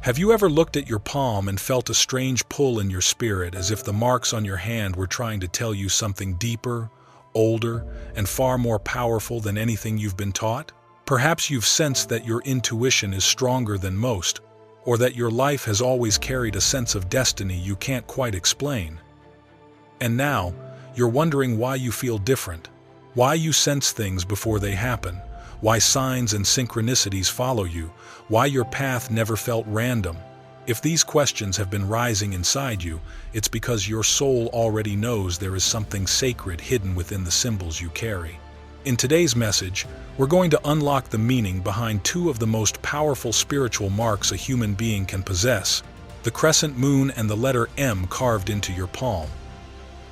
Have you ever looked at your palm and felt a strange pull in your spirit, as if the marks on your hand were trying to tell you something deeper, older, and far more powerful than anything you've been taught? Perhaps you've sensed that your intuition is stronger than most, or that your life has always carried a sense of destiny you can't quite explain. And now, you're wondering why you feel different, why you sense things before they happen, why signs and synchronicities follow you, why your path never felt random. If these questions have been rising inside you, it's because your soul already knows there is something sacred hidden within the symbols you carry. In today's message, we're going to unlock the meaning behind two of the most powerful spiritual marks a human being can possess: the crescent moon and the letter M carved into your palm.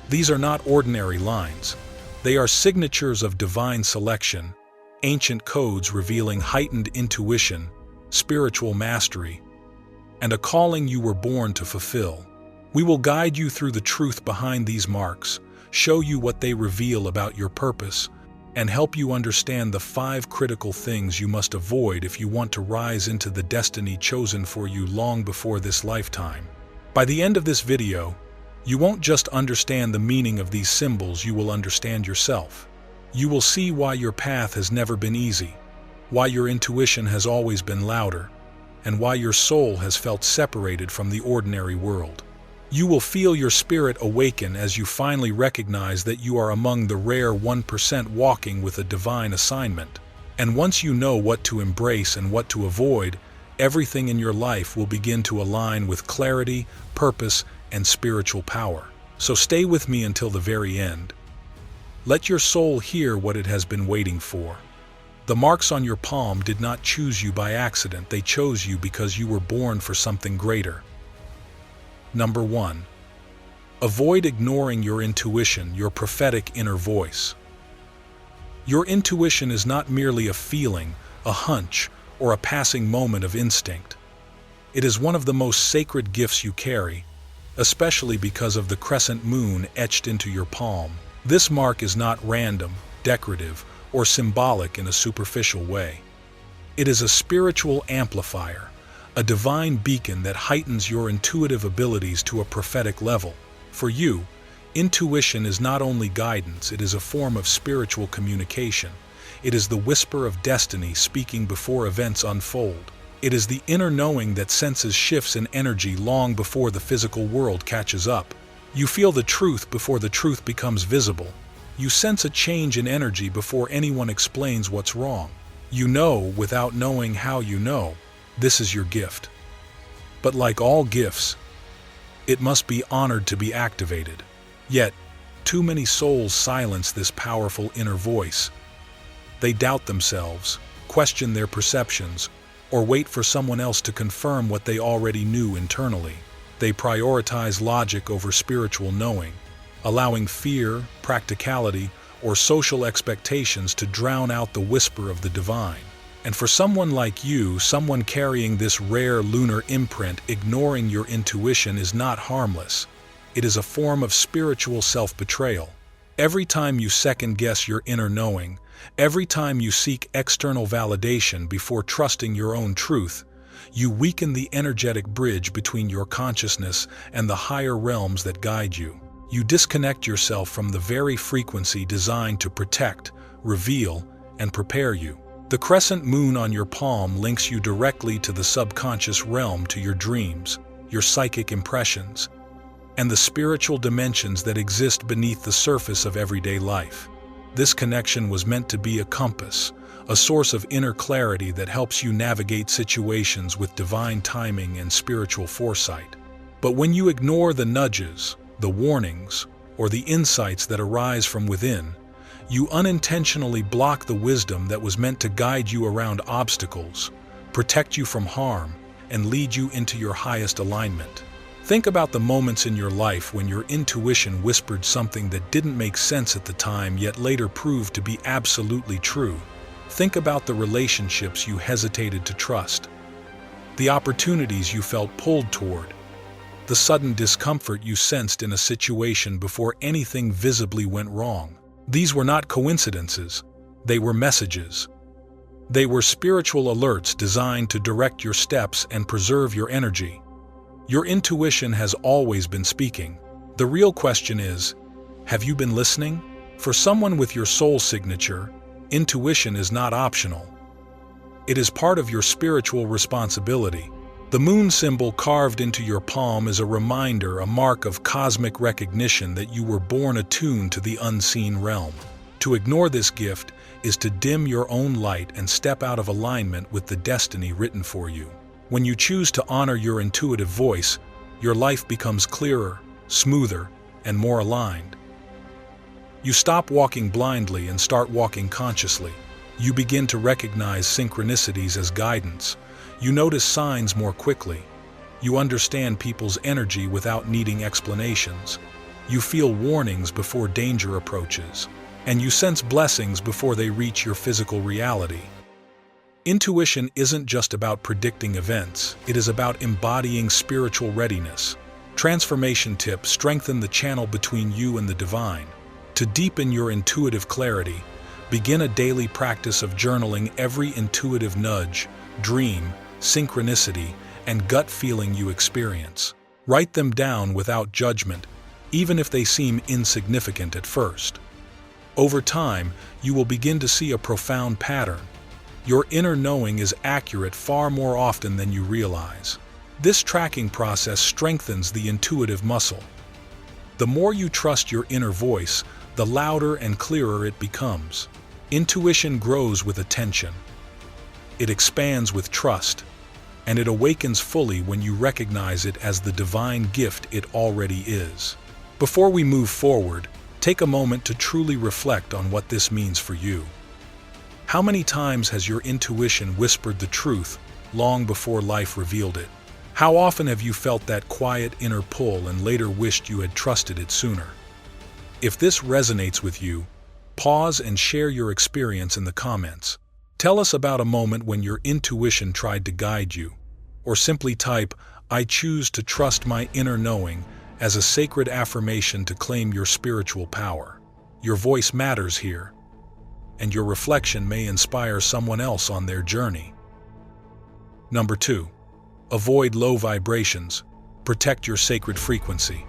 These are not ordinary lines. They are signatures of divine selection, ancient codes revealing heightened intuition, spiritual mastery, and a calling you were born to fulfill. We will guide you through the truth behind these marks, show you what they reveal about your purpose, and help you understand the 5 critical things you must avoid if you want to rise into the destiny chosen for you long before this lifetime. By the end of this video, you won't just understand the meaning of these symbols, you will understand yourself. You will see why your path has never been easy, why your intuition has always been louder, and why your soul has felt separated from the ordinary world. You will feel your spirit awaken as you finally recognize that you are among the rare 1% walking with a divine assignment. And once you know what to embrace and what to avoid, everything in your life will begin to align with clarity, purpose, and spiritual power. So stay with me until the very end. Let your soul hear what it has been waiting for. The marks on your palm did not choose you by accident, they chose you because you were born for something greater. Number 1. Avoid ignoring your intuition, your prophetic inner voice. Your intuition is not merely a feeling, a hunch, or a passing moment of instinct. It is one of the most sacred gifts you carry, especially because of the crescent moon etched into your palm. This mark is not random, decorative, or symbolic in a superficial way. It is a spiritual amplifier, a divine beacon that heightens your intuitive abilities to a prophetic level. For you, intuition is not only guidance, it is a form of spiritual communication. It is the whisper of destiny speaking before events unfold. It is the inner knowing that senses shifts in energy long before the physical world catches up. You feel the truth before the truth becomes visible. You sense a change in energy before anyone explains what's wrong. You know without knowing how you know. This is your gift. But like all gifts, it must be honored to be activated. Yet, too many souls silence this powerful inner voice. They doubt themselves, question their perceptions, or wait for someone else to confirm what they already knew internally. They prioritize logic over spiritual knowing, allowing fear, practicality, or social expectations to drown out the whisper of the divine. And for someone like you, someone carrying this rare lunar imprint, ignoring your intuition is not harmless. It is a form of spiritual self-betrayal. Every time you second-guess your inner knowing, every time you seek external validation before trusting your own truth, you weaken the energetic bridge between your consciousness and the higher realms that guide you. You disconnect yourself from the very frequency designed to protect, reveal, and prepare you. The crescent moon on your palm links you directly to the subconscious realm, to your dreams, your psychic impressions, and the spiritual dimensions that exist beneath the surface of everyday life. This connection was meant to be a compass, a source of inner clarity that helps you navigate situations with divine timing and spiritual foresight. But when you ignore the nudges, the warnings, or the insights that arise from within, you unintentionally block the wisdom that was meant to guide you around obstacles, protect you from harm, and lead you into your highest alignment. Think about the moments in your life when your intuition whispered something that didn't make sense at the time yet later proved to be absolutely true. Think about the relationships you hesitated to trust, the opportunities you felt pulled toward, the sudden discomfort you sensed in a situation before anything visibly went wrong. These were not coincidences, they were messages. They were spiritual alerts designed to direct your steps and preserve your energy. Your intuition has always been speaking. The real question is, have you been listening? For someone with your soul signature, intuition is not optional. It is part of your spiritual responsibility. The moon symbol carved into your palm is a reminder, a mark of cosmic recognition that you were born attuned to the unseen realm. To ignore this gift is to dim your own light and step out of alignment with the destiny written for you. When you choose to honor your intuitive voice, your life becomes clearer, smoother, and more aligned. You stop walking blindly and start walking consciously. You begin to recognize synchronicities as guidance. You notice signs more quickly. You understand people's energy without needing explanations. You feel warnings before danger approaches. And you sense blessings before they reach your physical reality. Intuition isn't just about predicting events, it is about embodying spiritual readiness. Transformation tips strengthen the channel between you and the divine. To deepen your intuitive clarity, begin a daily practice of journaling every intuitive nudge, dream, synchronicity, and gut feeling you experience. Write them down without judgment, even if they seem insignificant at first. Over time, you will begin to see a profound pattern. Your inner knowing is accurate far more often than you realize. This tracking process strengthens the intuitive muscle. The more you trust your inner voice, the louder and clearer it becomes. Intuition grows with attention. It expands with trust, and it awakens fully when you recognize it as the divine gift it already is. Before we move forward, take a moment to truly reflect on what this means for you. How many times has your intuition whispered the truth long before life revealed it? How often have you felt that quiet inner pull and later wished you had trusted it sooner? If this resonates with you, pause and share your experience in the comments. Tell us about a moment when your intuition tried to guide you, or simply type, "I choose to trust my inner knowing," as a sacred affirmation to claim your spiritual power. Your voice matters here, and your reflection may inspire someone else on their journey. Number 2. Avoid low vibrations. Protect your sacred frequency.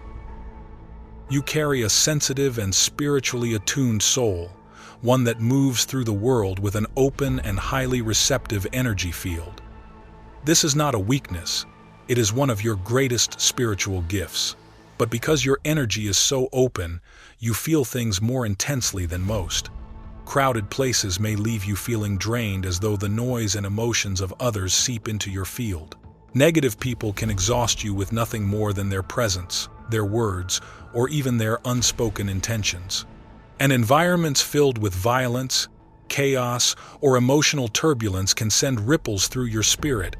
You carry a sensitive and spiritually attuned soul, one that moves through the world with an open and highly receptive energy field. This is not a weakness, it is one of your greatest spiritual gifts. But because your energy is so open, you feel things more intensely than most. Crowded places may leave you feeling drained, as though the noise and emotions of others seep into your field. Negative people can exhaust you with nothing more than their presence, their words, or even their unspoken intentions. And environments filled with violence, chaos, or emotional turbulence can send ripples through your spirit,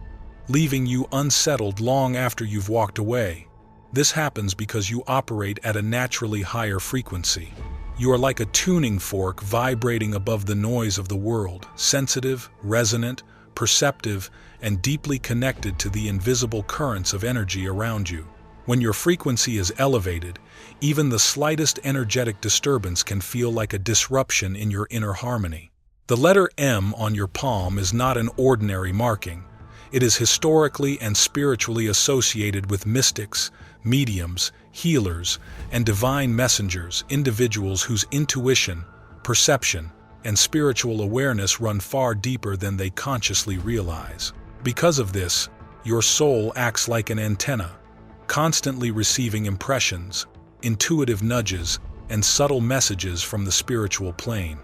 leaving you unsettled long after you've walked away. This happens because you operate at a naturally higher frequency. You are like a tuning fork vibrating above the noise of the world, sensitive, resonant, perceptive, and deeply connected to the invisible currents of energy around you. When your frequency is elevated, even the slightest energetic disturbance can feel like a disruption in your inner harmony. The letter M on your palm is not an ordinary marking. It is historically and spiritually associated with mystics, mediums, healers, and divine messengers, individuals whose intuition, perception, and spiritual awareness run far deeper than they consciously realize. Because of this, your soul acts like an antenna, constantly receiving impressions, intuitive nudges, and subtle messages from the spiritual plane.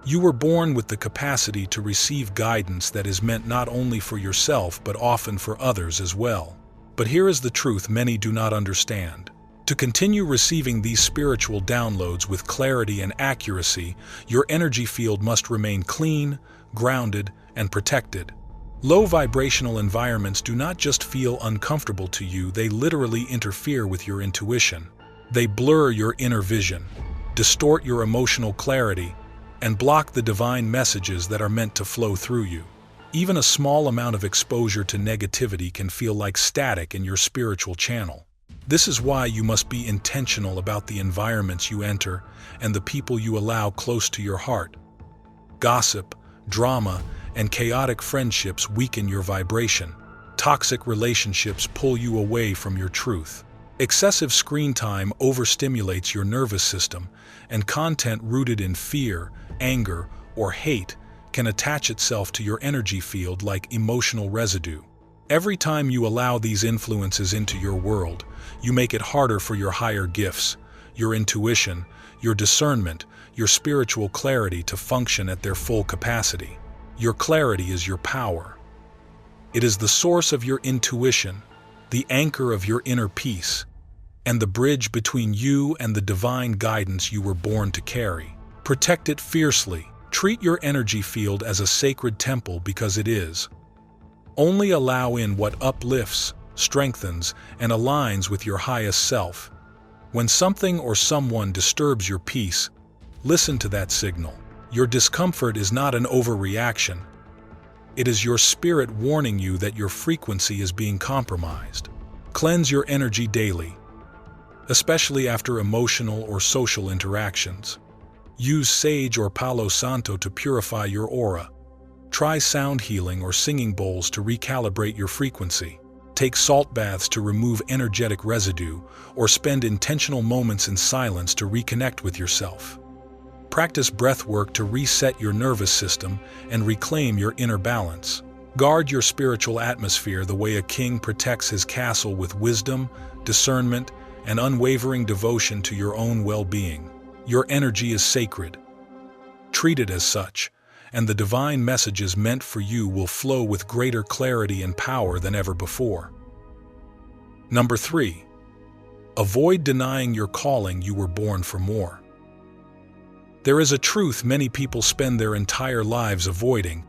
You were born with the capacity to receive guidance that is meant not only for yourself but often for others as well. But here is the truth many do not understand. To continue receiving these spiritual downloads with clarity and accuracy, your energy field must remain clean, grounded, and protected. Low vibrational environments do not just feel uncomfortable to you, they literally interfere with your intuition. They blur your inner vision, distort your emotional clarity, and block the divine messages that are meant to flow through you. Even a small amount of exposure to negativity can feel like static in your spiritual channel. This is why you must be intentional about the environments you enter and the people you allow close to your heart. Gossip, drama, and chaotic friendships weaken your vibration. Toxic relationships pull you away from your truth. Excessive screen time overstimulates your nervous system, and content rooted in fear, anger, or hate can attach itself to your energy field like emotional residue. Every time you allow these influences into your world, you make it harder for your higher gifts, your intuition, your discernment, your spiritual clarity to function at their full capacity. Your clarity is your power. It is the source of your intuition, the anchor of your inner peace, and the bridge between you and the divine guidance you were born to carry. Protect it fiercely. Treat your energy field as a sacred temple because it is. Only allow in what uplifts, strengthens, and aligns with your highest self. When something or someone disturbs your peace, listen to that signal. Your discomfort is not an overreaction. It is your spirit warning you that your frequency is being compromised. Cleanse your energy daily, especially after emotional or social interactions. Use sage or Palo Santo to purify your aura. Try sound healing or singing bowls to recalibrate your frequency. Take salt baths to remove energetic residue, or spend intentional moments in silence to reconnect with yourself. Practice breath work to reset your nervous system and reclaim your inner balance. Guard your spiritual atmosphere the way a king protects his castle with wisdom, discernment, and unwavering devotion to your own well-being. Your energy is sacred. Treat it as such, and the divine messages meant for you will flow with greater clarity and power than ever before. Number 3. Avoid denying your calling. You were born for more. There is a truth many people spend their entire lives avoiding,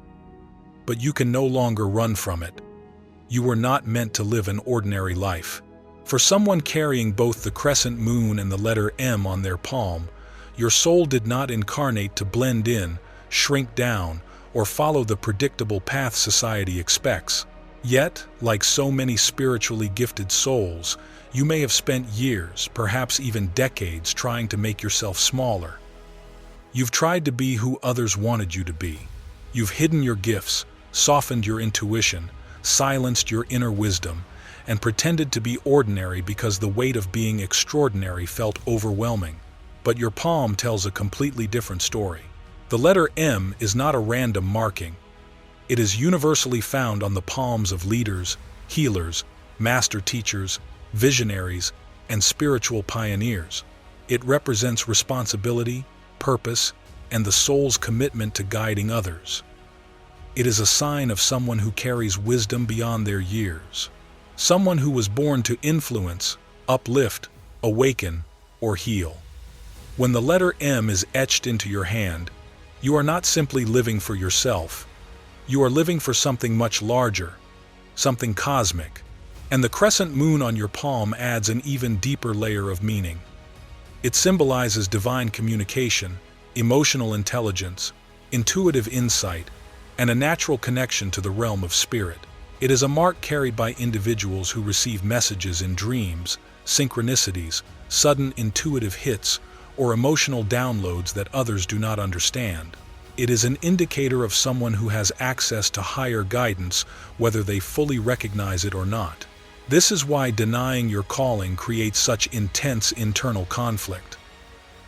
but you can no longer run from it. You were not meant to live an ordinary life. For someone carrying both the crescent moon and the letter M on their palm, your soul did not incarnate to blend in, shrink down, or follow the predictable path society expects. Yet, like so many spiritually gifted souls, you may have spent years, perhaps even decades, trying to make yourself smaller. You've tried to be who others wanted you to be. You've hidden your gifts, softened your intuition, silenced your inner wisdom, and pretended to be ordinary because the weight of being extraordinary felt overwhelming. But your palm tells a completely different story. The letter M is not a random marking. It is universally found on the palms of leaders, healers, master teachers, visionaries, and spiritual pioneers. It represents responsibility, purpose, and the soul's commitment to guiding others. It is a sign of someone who carries wisdom beyond their years. Someone who was born to influence, uplift, awaken, or heal. When the letter M is etched into your hand, you are not simply living for yourself. You are living for something much larger, something cosmic. And the crescent moon on your palm adds an even deeper layer of meaning. It symbolizes divine communication, emotional intelligence, intuitive insight, and a natural connection to the realm of spirit. It is a mark carried by individuals who receive messages in dreams, synchronicities, sudden intuitive hits, or emotional downloads that others do not understand. It is an indicator of someone who has access to higher guidance, whether they fully recognize it or not. This is why denying your calling creates such intense internal conflict.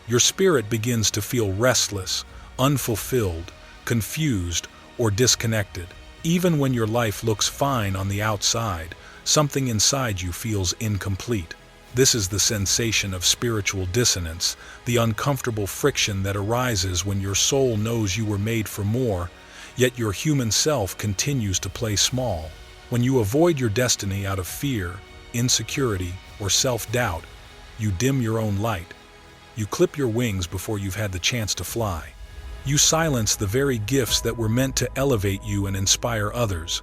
Your spirit begins to feel restless, unfulfilled, confused, or disconnected. Even when your life looks fine on the outside, something inside you feels incomplete. This is the sensation of spiritual dissonance, the uncomfortable friction that arises when your soul knows you were made for more, yet your human self continues to play small. When you avoid your destiny out of fear, insecurity, or self-doubt, you dim your own light. You clip your wings before you've had the chance to fly. You silence the very gifts that were meant to elevate you and inspire others.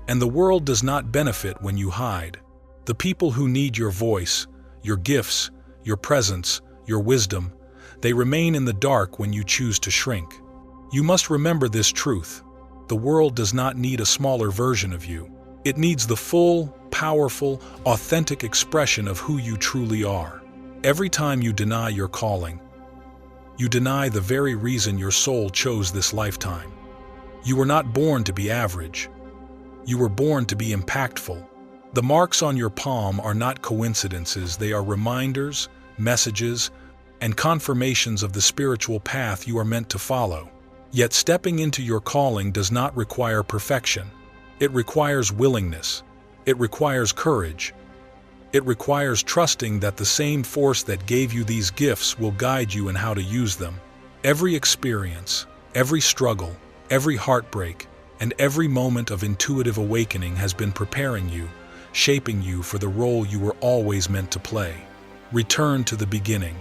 And the world does not benefit when you hide. The people who need your voice, your gifts, your presence, your wisdom, they remain in the dark when you choose to shrink. You must remember this truth. The world does not need a smaller version of you. It needs the full, powerful, authentic expression of who you truly are. Every time you deny your calling, you deny the very reason your soul chose this lifetime. You were not born to be average. You were born to be impactful. The marks on your palm are not coincidences, they are reminders, messages, and confirmations of the spiritual path you are meant to follow. Yet stepping into your calling does not require perfection. It requires willingness. It requires courage. It requires trusting that the same force that gave you these gifts will guide you in how to use them. Every experience, every struggle, every heartbreak, and every moment of intuitive awakening has been preparing you, shaping you for the role you were always meant to play. Return to the beginning.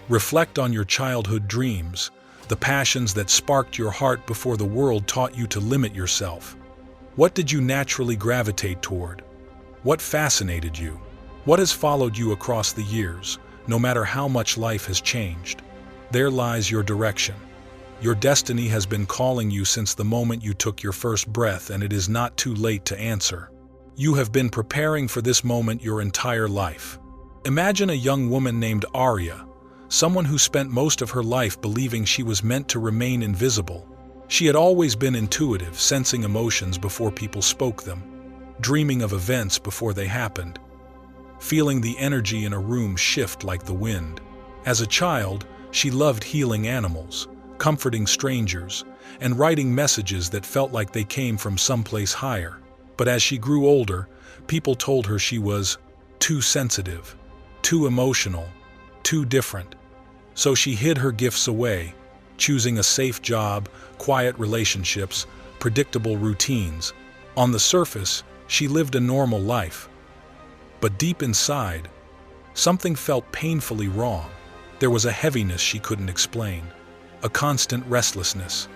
Reflect on your childhood dreams, the passions that sparked your heart before the world taught you to limit yourself. What did you naturally gravitate toward? What fascinated you? What has followed you across the years, no matter how much life has changed? There lies your direction. Your destiny has been calling you since the moment you took your first breath, and it is not too late to answer. You have been preparing for this moment your entire life. Imagine a young woman named Arya, someone who spent most of her life believing she was meant to remain invisible. She had always been intuitive, sensing emotions before people spoke them, dreaming of events before they happened, feeling the energy in a room shift like the wind. As a child, she loved healing animals, comforting strangers, and writing messages that felt like they came from someplace higher. But as she grew older, people told her she was too sensitive, too emotional, too different. So she hid her gifts away, choosing a safe job, quiet relationships, predictable routines. On the surface, she lived a normal life. But deep inside, something felt painfully wrong. There was a heaviness she couldn't explain, a constant restlessness,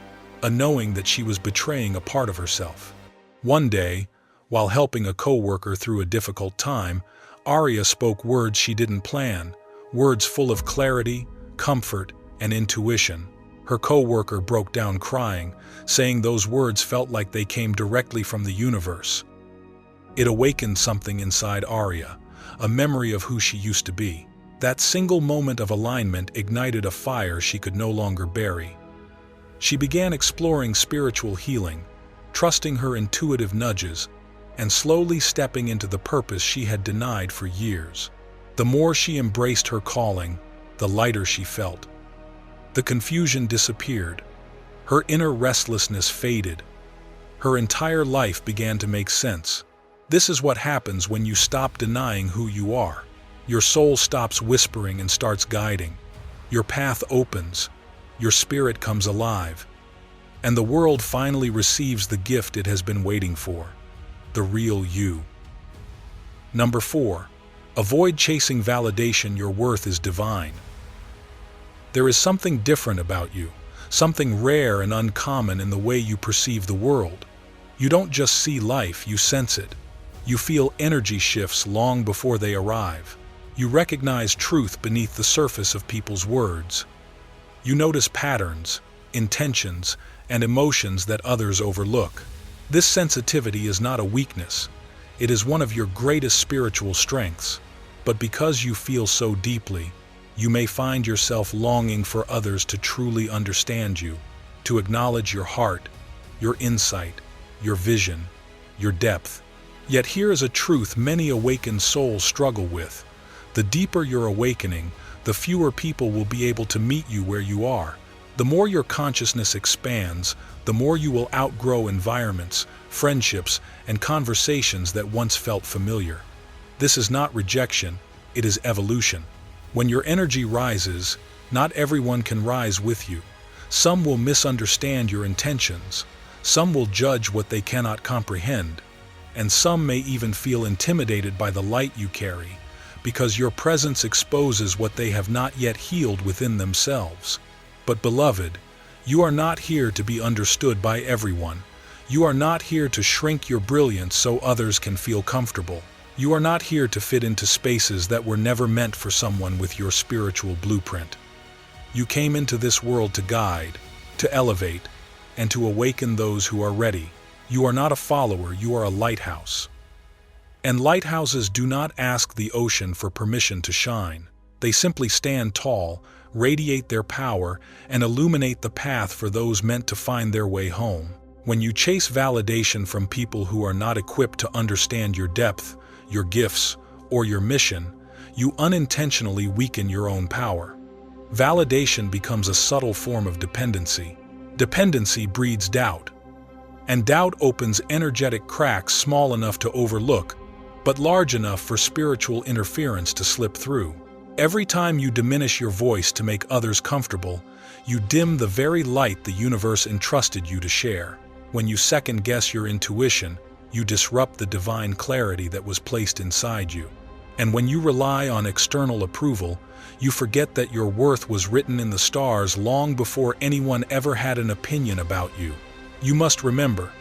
a knowing that she was betraying a part of herself. One day, while helping a coworker through a difficult time, Arya spoke words she didn't plan, words full of clarity, comfort, and intuition. Her coworker broke down crying, saying those words felt like they came directly from the universe. It awakened something inside Arya, a memory of who she used to be. That single moment of alignment ignited a fire she could no longer bury. She began exploring spiritual healing, trusting her intuitive nudges, and slowly stepping into the purpose she had denied for years. The more she embraced her calling, the lighter she felt. The confusion disappeared. Her inner restlessness faded. Her entire life began to make sense. This is what happens when you stop denying who you are. Your soul stops whispering and starts guiding. Your path opens. Your spirit comes alive. And the world finally receives the gift it has been waiting for. The real you. Number 4. Avoid chasing validation. Your worth is divine. There is something different about you, something rare and uncommon in the way you perceive the world. You don't just see life, you sense it. You feel energy shifts long before they arrive. You recognize truth beneath the surface of people's words. You notice patterns, intentions, and emotions that others overlook. This sensitivity is not a weakness. It is one of your greatest spiritual strengths. But because you feel so deeply, you may find yourself longing for others to truly understand you, to acknowledge your heart, your insight, your vision, your depth. Yet here is a truth many awakened souls struggle with. The deeper your awakening, the fewer people will be able to meet you where you are. The more your consciousness expands, the more you will outgrow environments, friendships, and conversations that once felt familiar. This is not rejection, it is evolution. When your energy rises, not everyone can rise with you. Some will misunderstand your intentions, some will judge what they cannot comprehend, and some may even feel intimidated by the light you carry, because your presence exposes what they have not yet healed within themselves. But beloved, you are not here to be understood by everyone. You are not here to shrink your brilliance so others can feel comfortable. You are not here to fit into spaces that were never meant for someone with your spiritual blueprint. You came into this world to guide, to elevate, and to awaken those who are ready. You are not a follower, you are a lighthouse. And lighthouses do not ask the ocean for permission to shine. They simply stand tall, radiate their power, and illuminate the path for those meant to find their way home. When you chase validation from people who are not equipped to understand your depth, your gifts, or your mission, you unintentionally weaken your own power. Validation becomes a subtle form of dependency. Dependency breeds doubt, and doubt opens energetic cracks small enough to overlook, but large enough for spiritual interference to slip through. Every time you diminish your voice to make others comfortable, you dim the very light the universe entrusted you to share. When you second-guess your intuition, you disrupt the divine clarity that was placed inside you. And when you rely on external approval, you forget that your worth was written in the stars long before anyone ever had an opinion about you. You must remember,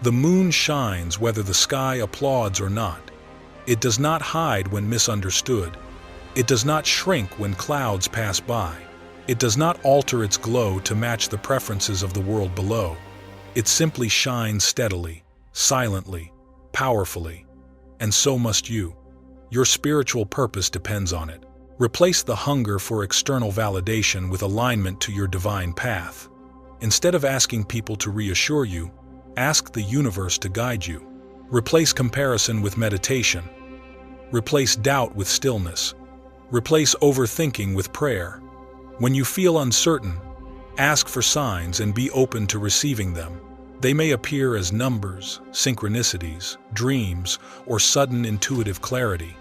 the moon shines whether the sky applauds or not. It does not hide when misunderstood. It does not shrink when clouds pass by. It does not alter its glow to match the preferences of the world below. It simply shines steadily, silently, powerfully. And so must you. Your spiritual purpose depends on it. Replace the hunger for external validation with alignment to your divine path. Instead of asking people to reassure you, ask the universe to guide you. Replace comparison with meditation. Replace doubt with stillness. Replace overthinking with prayer. When you feel uncertain, ask for signs and be open to receiving them. They may appear as numbers, synchronicities, dreams, or sudden intuitive clarity.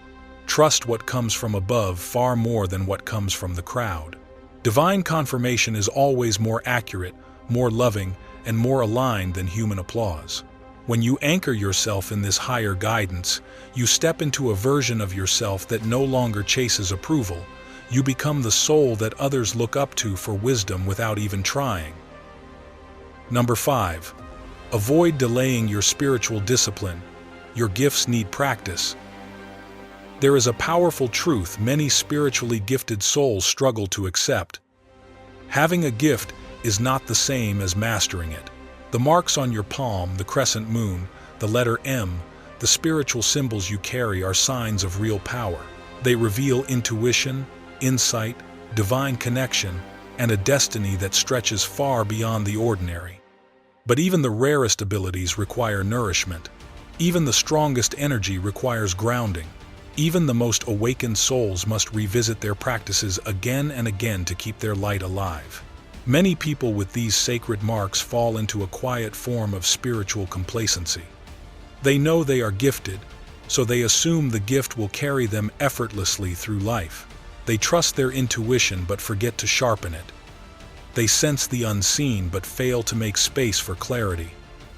Trust what comes from above far more than what comes from the crowd. Divine confirmation is always more accurate, more loving, and more aligned than human applause. When you anchor yourself in this higher guidance, you step into a version of yourself that no longer chases approval. You become the soul that others look up to for wisdom without even trying. Number 5. Avoid delaying your spiritual discipline. Your gifts need practice. There is a powerful truth many spiritually gifted souls struggle to accept. Having a gift is not the same as mastering it. The marks on your palm, the crescent moon, the letter M, the spiritual symbols you carry are signs of real power. They reveal intuition, insight, divine connection, and a destiny that stretches far beyond the ordinary. But even the rarest abilities require nourishment. Even the strongest energy requires grounding. Even the most awakened souls must revisit their practices again and again to keep their light alive. Many people with these sacred marks fall into a quiet form of spiritual complacency. They know they are gifted, so they assume the gift will carry them effortlessly through life. They trust their intuition but forget to sharpen it. They sense the unseen but fail to make space for clarity.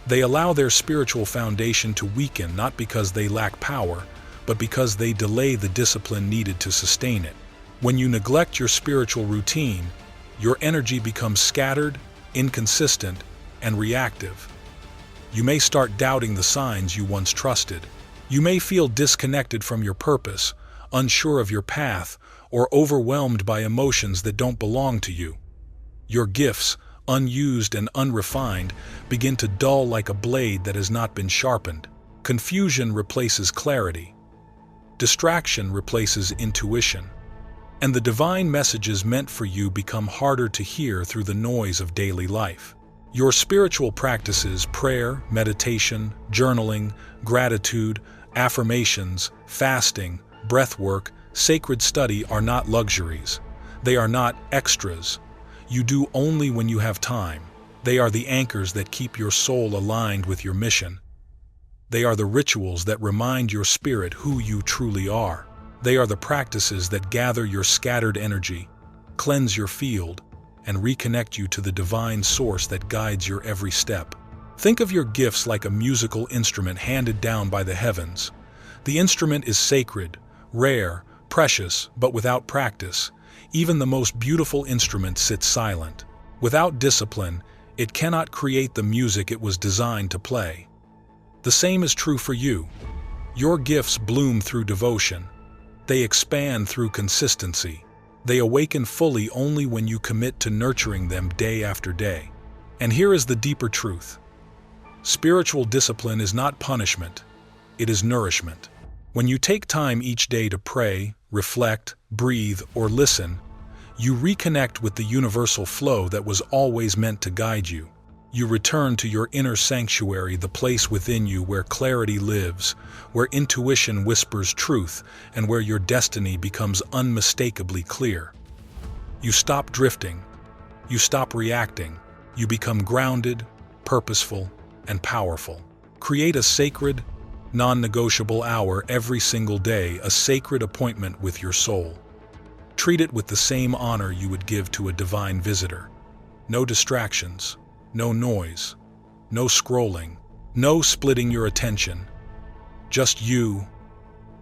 They allow their spiritual foundation to weaken not because they lack power, but because they delay the discipline needed to sustain it. When you neglect your spiritual routine, your energy becomes scattered, inconsistent, and reactive. You may start doubting the signs you once trusted. You may feel disconnected from your purpose, unsure of your path, or overwhelmed by emotions that don't belong to you. Your gifts, unused and unrefined, begin to dull like a blade that has not been sharpened. Confusion replaces clarity. Distraction replaces intuition. And the divine messages meant for you become harder to hear through the noise of daily life. Your spiritual practices, prayer, meditation, journaling, gratitude, affirmations, fasting, breathwork, sacred study are not luxuries. They are not extras. You do only when you have time. They are the anchors that keep your soul aligned with your mission. They are the rituals that remind your spirit who you truly are. They are the practices that gather your scattered energy, cleanse your field, and reconnect you to the divine source that guides your every step. Think of your gifts like a musical instrument handed down by the heavens. The instrument is sacred, rare, precious, but without practice, even the most beautiful instrument sits silent. Without discipline, it cannot create the music it was designed to play. The same is true for you. Your gifts bloom through devotion. They expand through consistency. They awaken fully only when you commit to nurturing them day after day. And here is the deeper truth. Spiritual discipline is not punishment. It is nourishment. When you take time each day to pray, reflect, breathe, or listen, you reconnect with the universal flow that was always meant to guide you. You return to your inner sanctuary, the place within you where clarity lives, where intuition whispers truth, and where your destiny becomes unmistakably clear. You stop drifting. You stop reacting. You become grounded, purposeful, and powerful. Create a sacred, non-negotiable hour every single day, a sacred appointment with your soul. Treat it with the same honor you would give to a divine visitor. No distractions, no noise, no scrolling, no splitting your attention. Just you,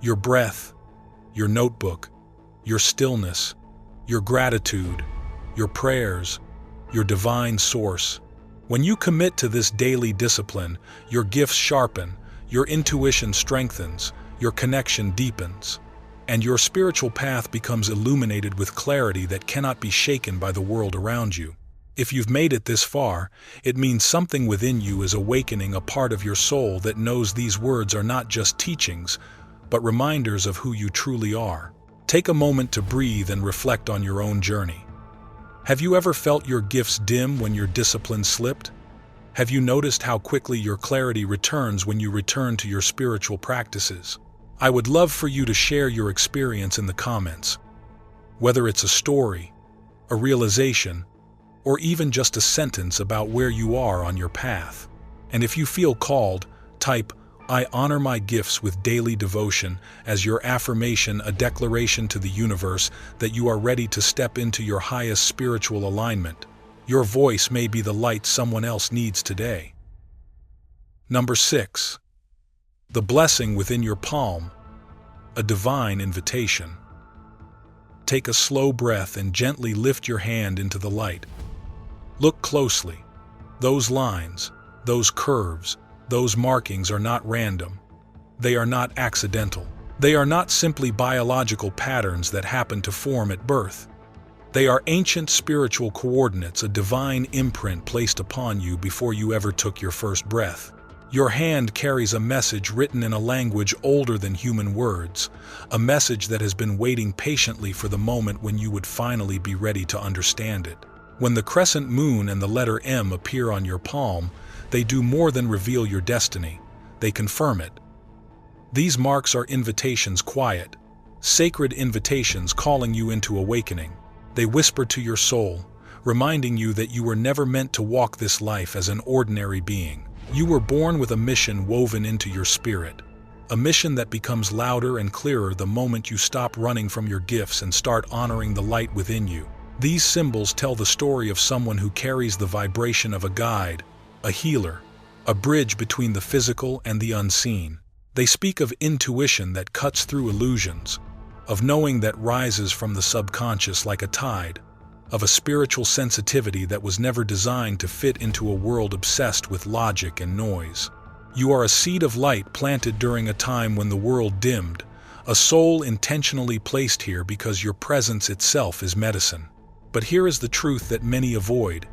your breath, your notebook, your stillness, your gratitude, your prayers, your divine source. When you commit to this daily discipline, your gifts sharpen, your intuition strengthens, your connection deepens, and your spiritual path becomes illuminated with clarity that cannot be shaken by the world around you. If you've made it this far, it means something within you is awakening, a part of your soul that knows these words are not just teachings, but reminders of who you truly are. Take a moment to breathe and reflect on your own journey. Have you ever felt your gifts dim when your discipline slipped? Have you noticed how quickly your clarity returns when you return to your spiritual practices? I would love for you to share your experience in the comments. Whether it's a story, a realization, or even just a sentence about where you are on your path. And if you feel called, type, "I honor my gifts" with daily devotion as your affirmation, a declaration to the universe that you are ready to step into your highest spiritual alignment. Your voice may be the light someone else needs today. Number 6. The blessing within your palm, a divine invitation. Take a slow breath and gently lift your hand into the light. Look closely. Those lines, those curves, those markings are not random. They are not accidental. They are not simply biological patterns that happen to form at birth. They are ancient spiritual coordinates, a divine imprint placed upon you before you ever took your first breath. Your hand carries a message written in a language older than human words, a message that has been waiting patiently for the moment when you would finally be ready to understand it. When the crescent moon and the letter M appear on your palm, they do more than reveal your destiny, they confirm it. These marks are invitations, quiet, sacred invitations calling you into awakening. They whisper to your soul, reminding you that you were never meant to walk this life as an ordinary being. You were born with a mission woven into your spirit, a mission that becomes louder and clearer the moment you stop running from your gifts and start honoring the light within you. These symbols tell the story of someone who carries the vibration of a guide, a healer, a bridge between the physical and the unseen. They speak of intuition that cuts through illusions, of knowing that rises from the subconscious like a tide, of a spiritual sensitivity that was never designed to fit into a world obsessed with logic and noise. You are a seed of light planted during a time when the world dimmed, a soul intentionally placed here because your presence itself is medicine. But here is the truth that many avoid.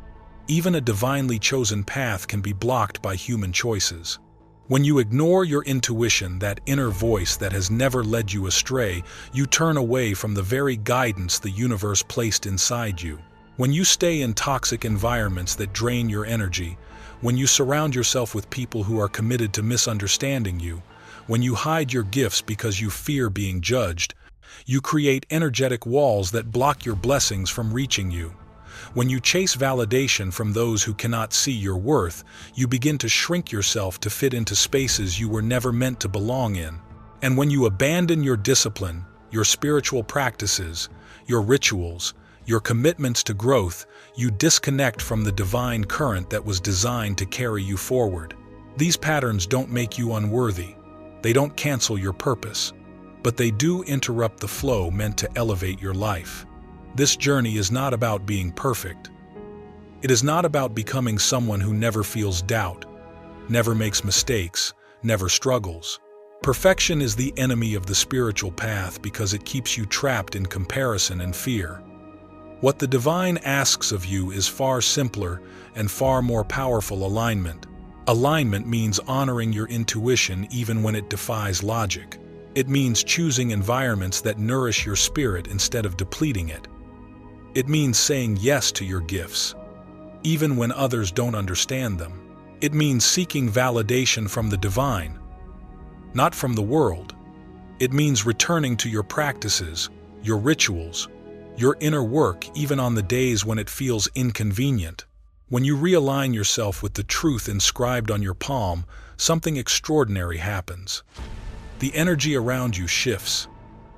Even a divinely chosen path can be blocked by human choices. When you ignore your intuition, that inner voice that has never led you astray, you turn away from the very guidance the universe placed inside you. When you stay in toxic environments that drain your energy, when you surround yourself with people who are committed to misunderstanding you, when you hide your gifts because you fear being judged, you create energetic walls that block your blessings from reaching you. When you chase validation from those who cannot see your worth, you begin to shrink yourself to fit into spaces you were never meant to belong in. And when you abandon your discipline, your spiritual practices, your rituals, your commitments to growth, you disconnect from the divine current that was designed to carry you forward. These patterns don't make you unworthy. They don't cancel your purpose. But they do interrupt the flow meant to elevate your life. This journey is not about being perfect. It is not about becoming someone who never feels doubt, never makes mistakes, never struggles. Perfection is the enemy of the spiritual path because it keeps you trapped in comparison and fear. What the divine asks of you is far simpler and far more powerful: alignment. Alignment means honoring your intuition even when it defies logic. It means choosing environments that nourish your spirit instead of depleting it. It means saying yes to your gifts, even when others don't understand them. It means seeking validation from the divine, not from the world. It means returning to your practices, your rituals, your inner work even on the days when it feels inconvenient. When you realign yourself with the truth inscribed on your palm, something extraordinary happens. The energy around you shifts.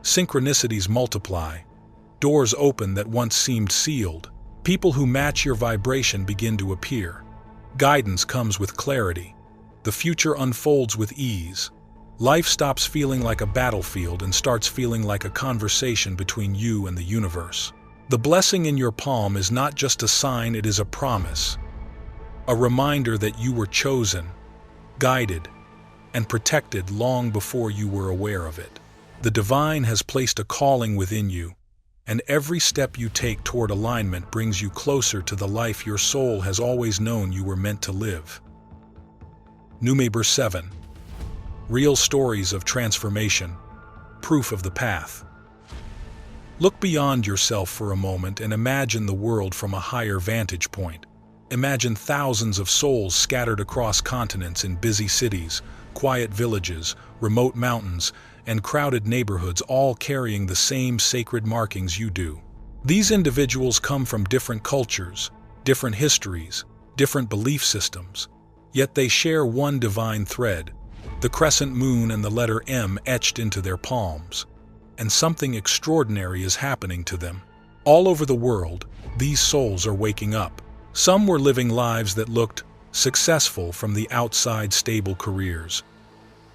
Synchronicities multiply. Doors open that once seemed sealed. People who match your vibration begin to appear. Guidance comes with clarity. The future unfolds with ease. Life stops feeling like a battlefield and starts feeling like a conversation between you and the universe. The blessing in your palm is not just a sign, it is a promise. A reminder that you were chosen, guided, and protected long before you were aware of it. The divine has placed a calling within you, and every step you take toward alignment brings you closer to the life your soul has always known you were meant to live. Number 7. Real stories of transformation, proof of the path. Look beyond yourself for a moment and imagine the world from a higher vantage point. Imagine thousands of souls scattered across continents in busy cities, quiet villages, remote mountains, and crowded neighborhoods, all carrying the same sacred markings you do. These individuals come from different cultures, different histories, different belief systems, yet they share one divine thread, the crescent moon and the letter M etched into their palms. And something extraordinary is happening to them. All over the world, these souls are waking up. Some were living lives that looked successful from the outside, stable careers,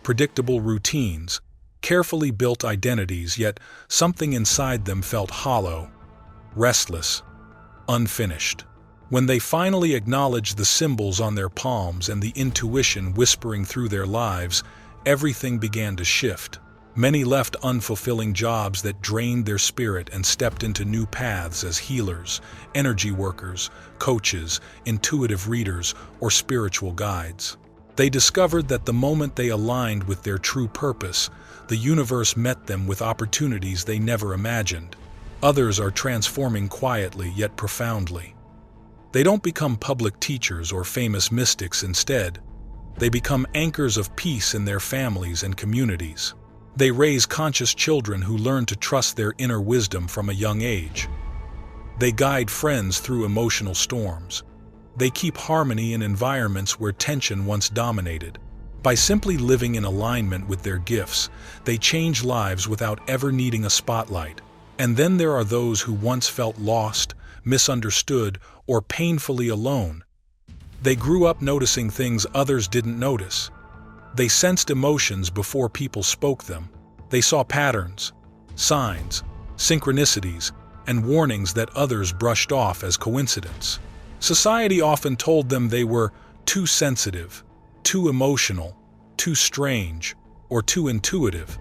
predictable routines, carefully built identities, yet something inside them felt hollow, restless, unfinished. When they finally acknowledged the symbols on their palms and the intuition whispering through their lives, everything began to shift. Many left unfulfilling jobs that drained their spirit and stepped into new paths as healers, energy workers, coaches, intuitive readers, or spiritual guides. They discovered that the moment they aligned with their true purpose, the universe met them with opportunities they never imagined. Others are transforming quietly yet profoundly. They don't become public teachers or famous mystics. Instead, they become anchors of peace in their families and communities. They raise conscious children who learn to trust their inner wisdom from a young age. They guide friends through emotional storms. They keep harmony in environments where tension once dominated. By simply living in alignment with their gifts, they change lives without ever needing a spotlight. And then there are those who once felt lost, misunderstood, or painfully alone. They grew up noticing things others didn't notice. They sensed emotions before people spoke them. They saw patterns, signs, synchronicities, and warnings that others brushed off as coincidence. Society often told them they were too sensitive, too emotional, too strange, or too intuitive.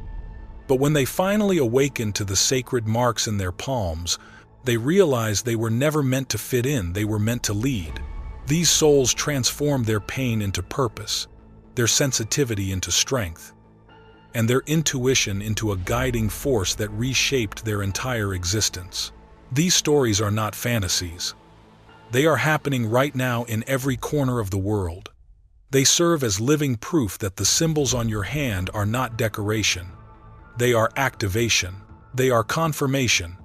But when they finally awakened to the sacred marks in their palms, they realized they were never meant to fit in, they were meant to lead. These souls transformed their pain into purpose, their sensitivity into strength, and their intuition into a guiding force that reshaped their entire existence. These stories are not fantasies. They are happening right now in every corner of the world. They serve as living proof that the symbols on your hand are not decoration. They are activation. They are confirmation.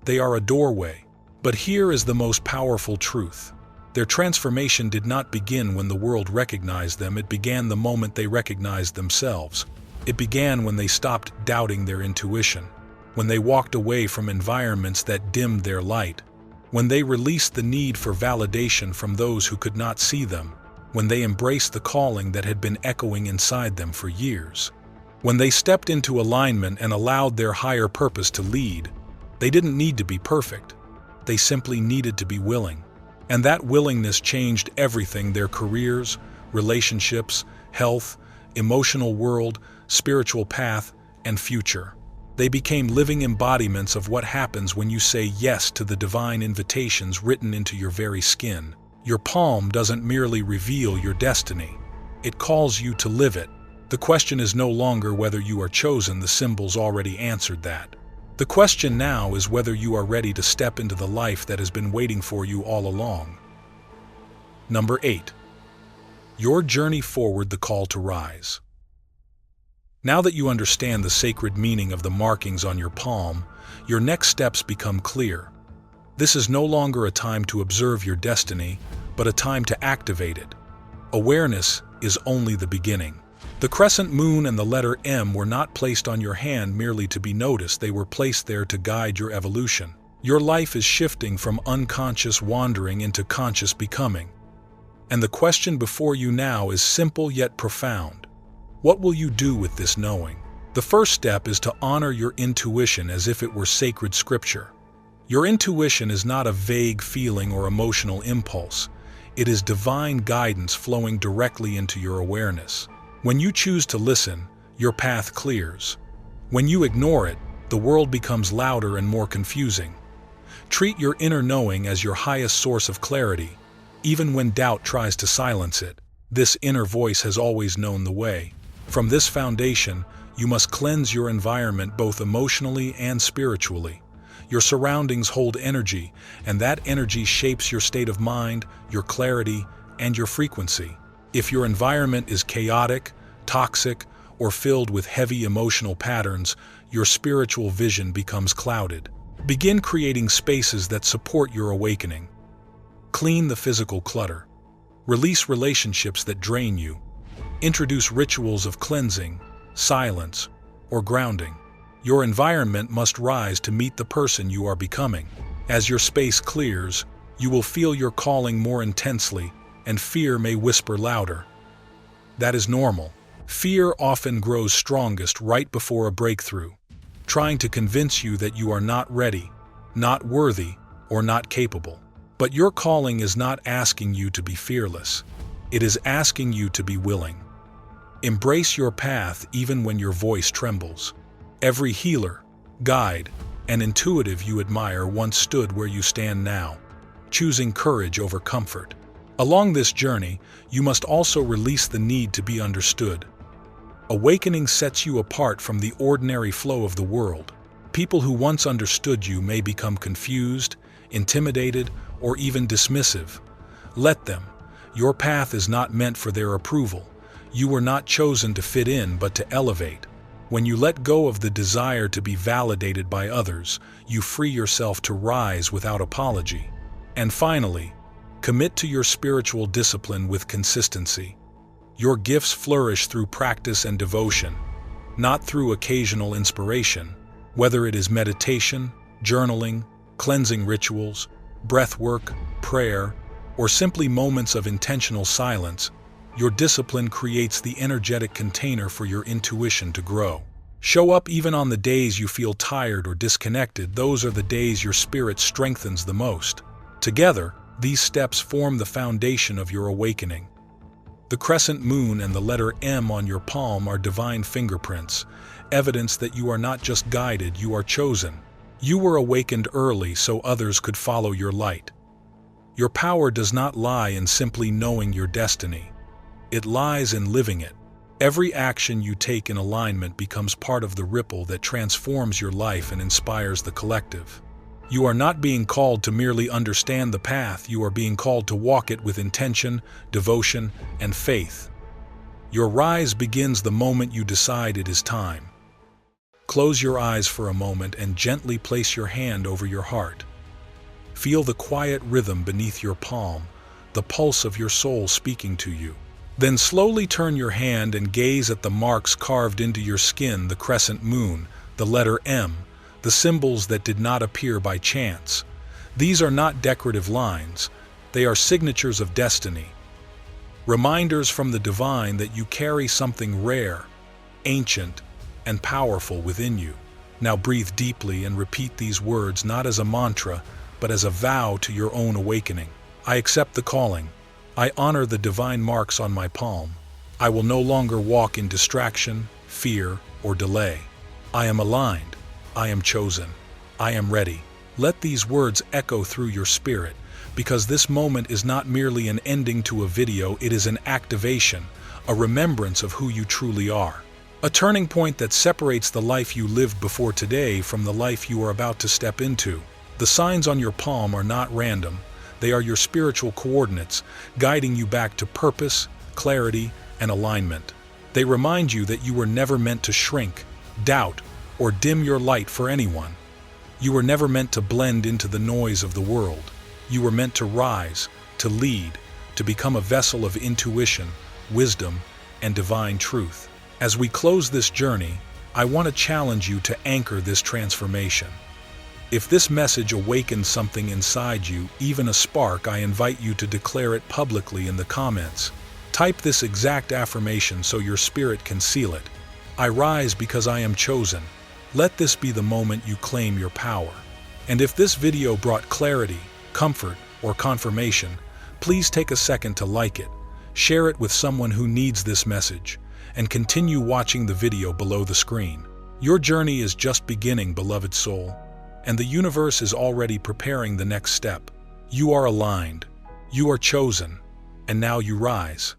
They are a doorway. But here is the most powerful truth. Their transformation did not begin when the world recognized them. It began the moment they recognized themselves. It began when they stopped doubting their intuition, when they walked away from environments that dimmed their light, when they released the need for validation from those who could not see them, when they embraced the calling that had been echoing inside them for years. When they stepped into alignment and allowed their higher purpose to lead, they didn't need to be perfect. They simply needed to be willing. And that willingness changed everything: their careers, relationships, health, emotional world, spiritual path, and future. They became living embodiments of what happens when you say yes to the divine invitations written into your very skin. Your palm doesn't merely reveal your destiny. It calls you to live it. The question is no longer whether you are chosen. The symbols already answered that. The question now is whether you are ready to step into the life that has been waiting for you all along. Number 8. Your journey forward, the call to rise. Now that you understand the sacred meaning of the markings on your palm, your next steps become clear. This is no longer a time to observe your destiny, but a time to activate it. Awareness is only the beginning. The crescent moon and the letter M were not placed on your hand merely to be noticed, they were placed there to guide your evolution. Your life is shifting from unconscious wandering into conscious becoming. And the question before you now is simple yet profound. What will you do with this knowing? The first step is to honor your intuition as if it were sacred scripture. Your intuition is not a vague feeling or emotional impulse. It is divine guidance flowing directly into your awareness. When you choose to listen, your path clears. When you ignore it, the world becomes louder and more confusing. Treat your inner knowing as your highest source of clarity. Even when doubt tries to silence it, this inner voice has always known the way. From this foundation, you must cleanse your environment both emotionally and spiritually. Your surroundings hold energy, and that energy shapes your state of mind, your clarity, and your frequency. If your environment is chaotic, toxic, or filled with heavy emotional patterns, your spiritual vision becomes clouded. Begin creating spaces that support your awakening. Clean the physical clutter. Release relationships that drain you. Introduce rituals of cleansing, silence, or grounding. Your environment must rise to meet the person you are becoming. As your space clears, you will feel your calling more intensely, and fear may whisper louder. That is normal. Fear often grows strongest right before a breakthrough, trying to convince you that you are not ready, not worthy, or not capable. But your calling is not asking you to be fearless. It is asking you to be willing. Embrace your path even when your voice trembles. Every healer, guide, and intuitive you admire once stood where you stand now, choosing courage over comfort. Along this journey, you must also release the need to be understood. Awakening sets you apart from the ordinary flow of the world. People who once understood you may become confused, intimidated, or even dismissive. Let them. Your path is not meant for their approval. You were not chosen to fit in, but to elevate. When you let go of the desire to be validated by others, you free yourself to rise without apology. And finally, commit to your spiritual discipline with consistency. Your gifts flourish through practice and devotion, not through occasional inspiration. Whether it is meditation, journaling, cleansing rituals, breath work, prayer, or simply moments of intentional silence, your discipline creates the energetic container for your intuition to grow. Show up even on the days you feel tired or disconnected. Those are the days your spirit strengthens the most. Together, these steps form the foundation of your awakening. The crescent moon and the letter M on your palm are divine fingerprints, evidence that you are not just guided, you are chosen. You were awakened early so others could follow your light. Your power does not lie in simply knowing your destiny. It lies in living it. Every action you take in alignment becomes part of the ripple that transforms your life and inspires the collective. You are not being called to merely understand the path, you are being called to walk it with intention, devotion, and faith. Your rise begins the moment you decide it is time. Close your eyes for a moment and gently place your hand over your heart. Feel the quiet rhythm beneath your palm, the pulse of your soul speaking to you. Then slowly turn your hand and gaze at the marks carved into your skin, the crescent moon, the letter M, the symbols that did not appear by chance. These are not decorative lines, they are signatures of destiny. Reminders from the divine that you carry something rare, ancient, and powerful within you. Now breathe deeply and repeat these words not as a mantra, but as a vow to your own awakening. I accept the calling. I honor the divine marks on my palm. I will no longer walk in distraction, fear, or delay. I am aligned. I am chosen. I am ready. Let these words echo through your spirit, because this moment is not merely an ending to a video, it is an activation, a remembrance of who you truly are. A turning point that separates the life you lived before today from the life you are about to step into. The signs on your palm are not random. They are your spiritual coordinates, guiding you back to purpose, clarity, and alignment. They remind you that you were never meant to shrink, doubt, or dim your light for anyone. You were never meant to blend into the noise of the world. You were meant to rise, to lead, to become a vessel of intuition, wisdom, and divine truth. As we close this journey, I want to challenge you to anchor this transformation. If this message awakens something inside you, even a spark, I invite you to declare it publicly in the comments. Type this exact affirmation so your spirit can seal it. I rise because I am chosen. Let this be the moment you claim your power. And if this video brought clarity, comfort, or confirmation, please take a second to like it, share it with someone who needs this message, and continue watching the video below the screen. Your journey is just beginning, beloved soul, and the universe is already preparing the next step. You are aligned, you are chosen, and now you rise.